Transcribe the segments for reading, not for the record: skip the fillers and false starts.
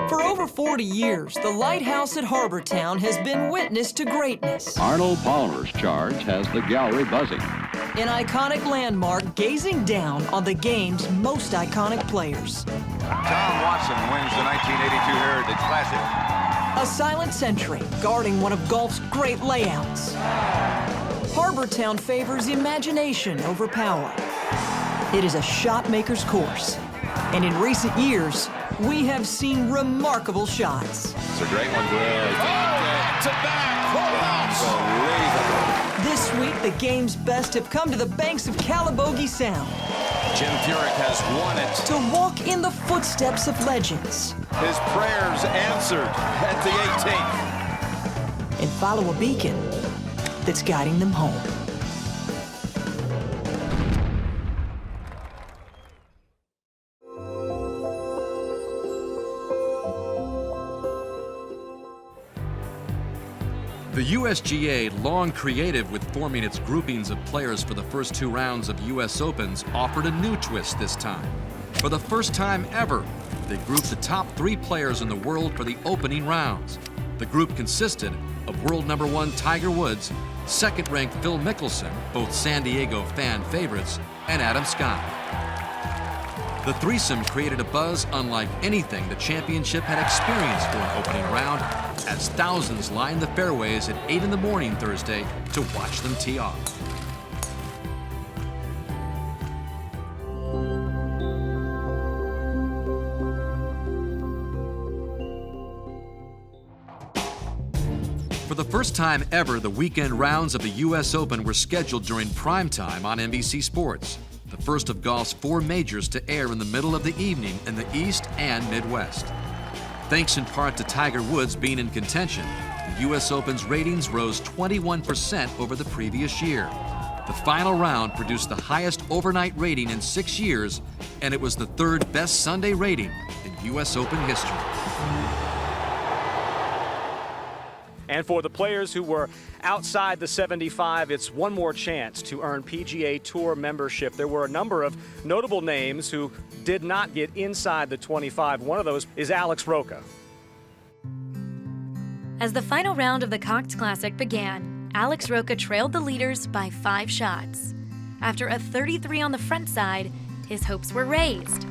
For over 40 years, the lighthouse at Harbortown has been witness to greatness. Arnold Palmer's charge has the gallery buzzing. An iconic landmark gazing down on the game's most iconic players. Tom Watson wins the 1982 Heritage Classic. A silent century guarding one of golf's great layouts. Harbortown favors imagination over power. It is a shot maker's course. And in recent years, we have seen remarkable shots. It's a great one, Will. To back. Unbelievable. This week, the game's best have come to the banks of Calabogie Sound. Jim Furyk has won it. To walk in the footsteps of legends. His prayers answered at the 18th. And follow a beacon that's guiding them home. The USGA, long creative with forming its groupings of players for the first 2 rounds of US Opens, offered a new twist this time. For the first time ever, they grouped the top 3 players in the world for the opening rounds. The group consisted of world #1 Tiger Woods, second-ranked Phil Mickelson, both San Diego fan favorites, and Adam Scott. The threesome created a buzz unlike anything the championship had experienced for an opening round, as thousands lined the fairways at 8 in the morning Thursday to watch them tee off. For the first time ever, the weekend rounds of the US Open were scheduled during prime time on NBC Sports, the first of golf's 4 majors to air in the middle of the evening in the East and Midwest. Thanks in part to Tiger Woods being in contention, the US Open's ratings rose 21% over the previous year. The final round produced the highest overnight rating in 6 years, and it was the 3rd best Sunday rating in US Open history. And for the players who were outside the 75, it's one more chance to earn PGA Tour membership. There were a number of notable names who did not get inside the 25. One of those is Alex Roca. As the final round of the Cox Classic began, Alex Roca trailed the leaders by 5 shots. After a 33 on the front side, his hopes were raised.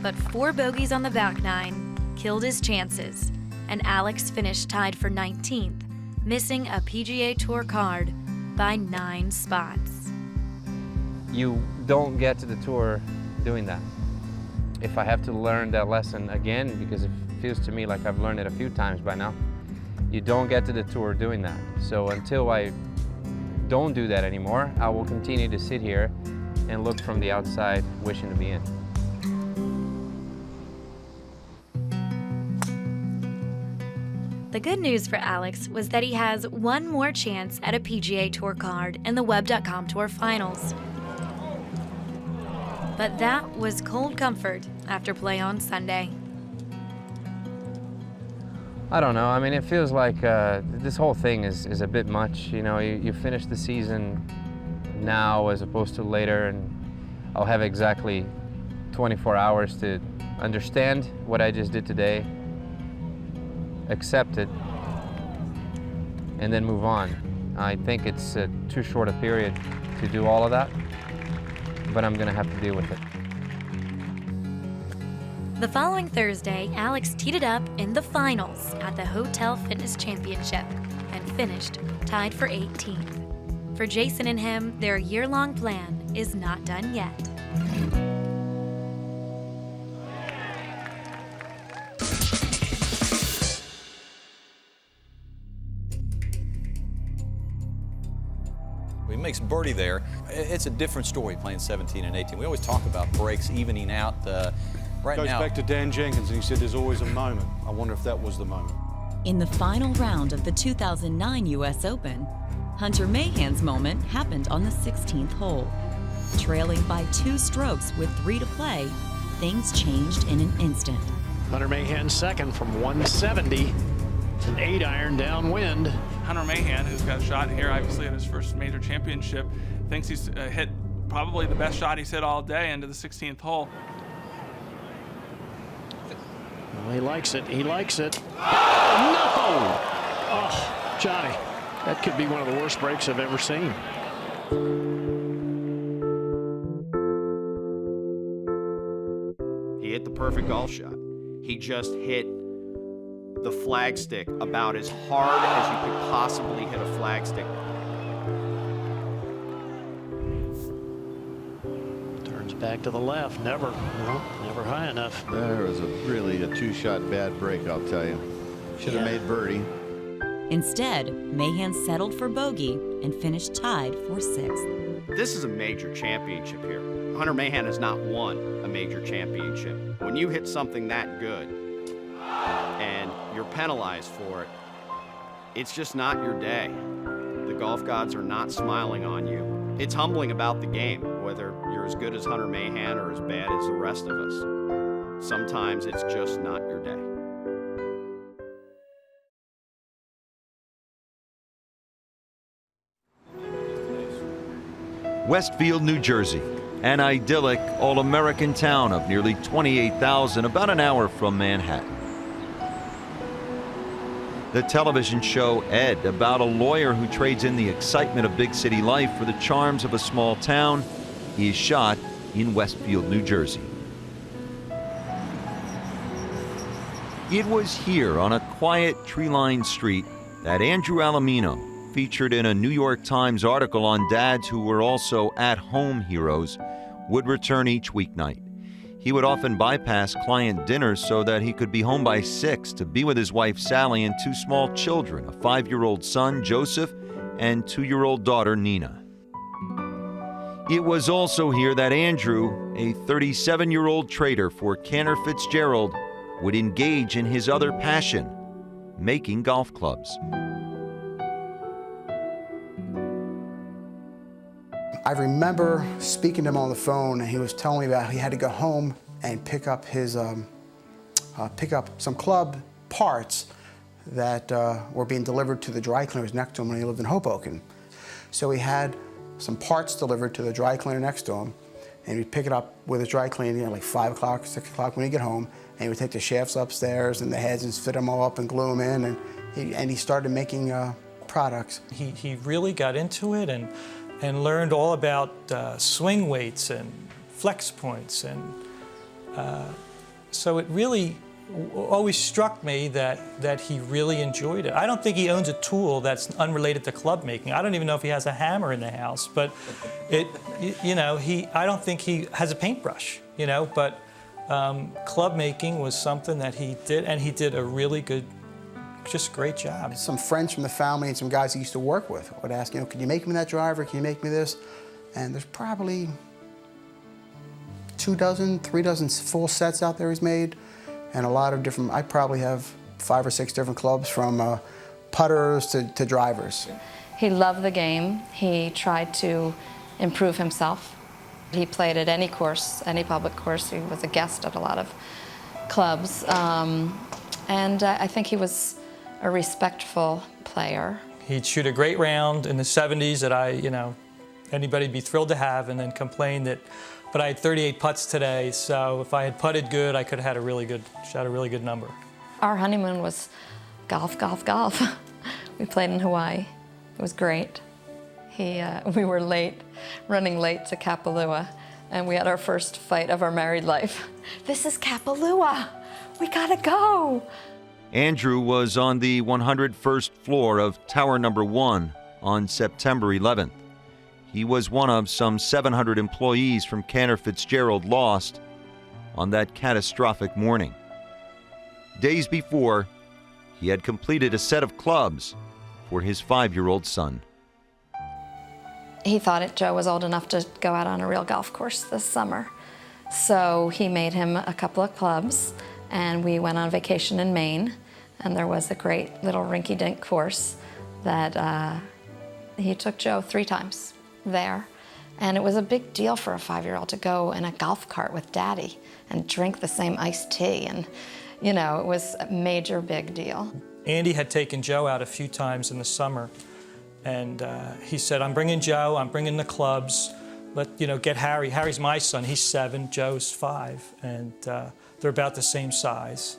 But 4 bogeys on the back 9 killed his chances, and Alex finished tied for 19th, missing a PGA Tour card by 9 spots. You don't get to the tour doing that. If I have to learn that lesson again, because it feels to me like I've learned it a few times by now, you don't get to the tour doing that. So until I don't do that anymore, I will continue to sit here and look from the outside, wishing to be in. The good news for Alex was that he has one more chance at a PGA Tour card in the Web.com Tour Finals. But that was cold comfort after play on Sunday. I don't know. I mean, it feels like this whole thing is a bit much. You know, you finish the season now as opposed to later, and I'll have exactly 24 hours to understand what I just did today, accept it, and then move on. I think it's too short a period to do all of that, but I'm gonna have to deal with it. The following Thursday, Alex teed it up in the finals at the Hotel Fitness Championship and finished tied for 18th. For Jason and him, their year-long plan is not done yet. He makes birdie there. It's a different story playing 17 and 18. We always talk about breaks evening out. Right Goes now, back to Dan Jenkins, and he said there's always a moment. I wonder if that was the moment. In the final round of the 2009 U.S. Open, Hunter Mahan's moment happened on the 16th hole. Trailing by 2 strokes with 3 to play, things changed in an instant. Hunter Mahan second from 170. It's an 8-iron downwind. Hunter Mahan, who's got a shot here, obviously at his first major championship, thinks he's hit probably the best shot he's hit all day into the 16th hole. Well, he likes it. He likes it. Oh, no! Oh, Johnny, that could be one of the worst breaks I've ever seen. He hit the perfect golf shot. He just hit the flagstick about as hard as you could possibly hit a flagstick. Turns back to the left. Never. No, never high enough. There was really a two-shot bad break, I'll tell you. Should have made birdie. Instead, Mahan settled for bogey and finished tied for 6th. This is a major championship here. Hunter Mahan has not won a major championship. When you hit something that good and you're penalized for it, it's just not your day. The golf gods are not smiling on you. It's humbling about the game, whether you're as good as Hunter Mahan or as bad as the rest of us. Sometimes it's just not your day. Westfield, New Jersey, an idyllic all-American town of nearly 28,000, about an hour from Manhattan. The television show Ed, about a lawyer who trades in the excitement of big city life for the charms of a small town, is shot in Westfield, New Jersey. It was here on a quiet tree-lined street that Andrew Alamino, featured in a New York Times article on dads who were also at-home heroes, would return each weeknight. He would often bypass client dinners so that he could be home by 6 to be with his wife Sally and 2 small children, a 5-year-old son, Joseph, and 2-year-old daughter, Nina. It was also here that Andrew, a 37-year-old trader for Cantor Fitzgerald, would engage in his other passion, making golf clubs. I remember speaking to him on the phone, and he was telling me about he had to go home and pick up his some club parts that were being delivered to the dry cleaners next to him when he lived in Hoboken. So he had some parts delivered to the dry cleaner next to him, and he'd pick it up with his dry cleaner like 5 o'clock, 6 o'clock when he'd get home, and he would take the shafts upstairs and the heads and fit them all up and glue them in, and he started making products. He really got into it and learned all about swing weights and flex points, and so it really always struck me that he really enjoyed it. I don't think he owns a tool that's unrelated to club making. I don't even know if he has a hammer in the house, but I don't think he has a paintbrush, but club making was something that he did, and he did a really good, just great job. Some friends from the family and some guys he used to work with would ask, can you make me that driver? Can you make me this? And there's probably 2 dozen, 3 dozen full sets out there he's made, and a lot of different, I probably have 5 or 6 different clubs from putters to drivers. He loved the game. He tried to improve himself. He played at any course, any public course. He was a guest at a lot of clubs. And I think he was a respectful player. He'd shoot a great round in the 70s that anybody'd be thrilled to have, and then complain but I had 38 putts today, so if I had putted good, I could have had a really good number. Our honeymoon was golf, golf, golf. We played in Hawaii. It was great. We were running late to Kapalua, and we had our first fight of our married life. This is Kapalua. We gotta go. Andrew was on the 101st floor of Tower Number 1 on September 11th. He was one of some 700 employees from Cantor Fitzgerald lost on that catastrophic morning. Days before, he had completed a set of clubs for his 5-year-old son. He thought Joe was old enough to go out on a real golf course this summer. So he made him a couple of clubs, and we went on vacation in Maine, and there was a great little rinky-dink course that he took Joe 3 times there. And it was a big deal for a 5-year-old to go in a golf cart with Daddy and drink the same iced tea, and it was a major big deal. Andy had taken Joe out a few times in the summer, and he said, I'm bringing Joe, I'm bringing the clubs, get Harry. Harry's my son, he's 7, Joe's 5, and they're about the same size.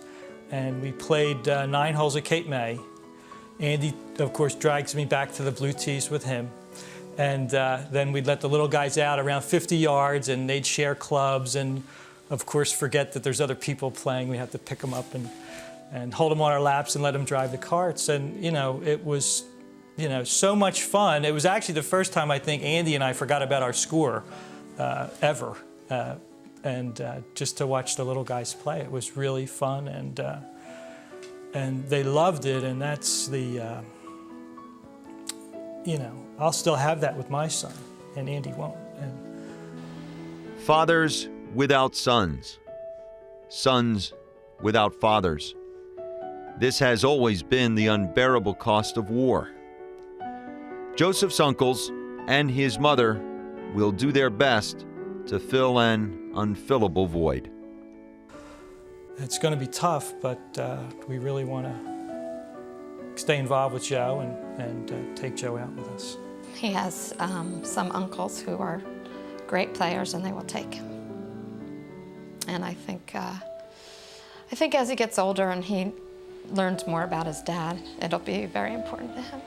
and we played 9 holes at Cape May. Andy, of course, drags me back to the blue tees with him. And then we'd let the little guys out around 50 yards, and they'd share clubs, and of course forget that there's other people playing. We have to pick them up and hold them on our laps and let them drive the carts. And, it was, so much fun. It was actually the first time I think Andy and I forgot about our score ever. Just to watch the little guys play, it was really fun, and they loved it, and that's the, I'll still have that with my son, and Andy won't. Fathers without sons. Sons without fathers. This has always been the unbearable cost of war. Joseph's uncles and his mother will do their best to fill an unfillable void. It's going to be tough, but we really want to stay involved with Joe and take Joe out with us. He has some uncles who are great players, and they will take him. And I think as he gets older and he learns more about his dad, it'll be very important to him.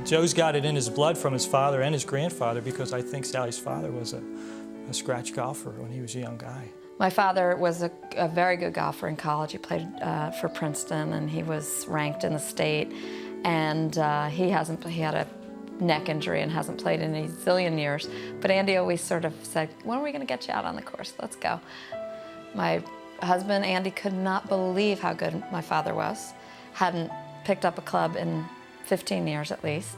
Joe's got it in his blood from his father and his grandfather, because I think Sally's father was a scratch golfer when he was a young guy. My father was a very good golfer in college. He played for Princeton, and he was ranked in the state. And he had a neck injury and hasn't played in a zillion years. But Andy always sort of said, when are we going to get you out on the course? Let's go. My husband, Andy, could not believe how good my father was. Hadn't picked up a club in 15 years at least.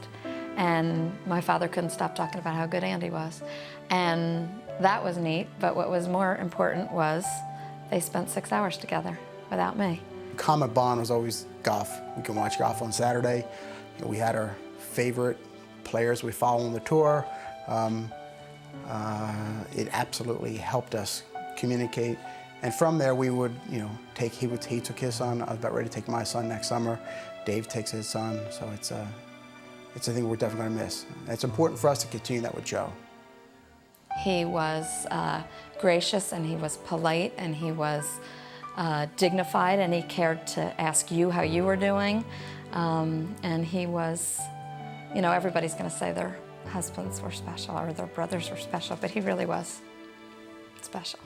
And my father couldn't stop talking about how good Andy was. And that was neat, but what was more important was they spent 6 hours together without me. Common bond was always golf. We can watch golf on Saturday. We had our favorite players we follow on the tour. It absolutely helped us communicate. And from there, we would, he took his son. I was about ready to take my son next summer. Dave takes his son. So it's a thing we're definitely going to miss. And it's important for us to continue that with Joe. He was gracious, and he was polite, and he was dignified, and he cared to ask you how you were doing. And he was, everybody's going to say their husbands were special or their brothers were special, but he really was special.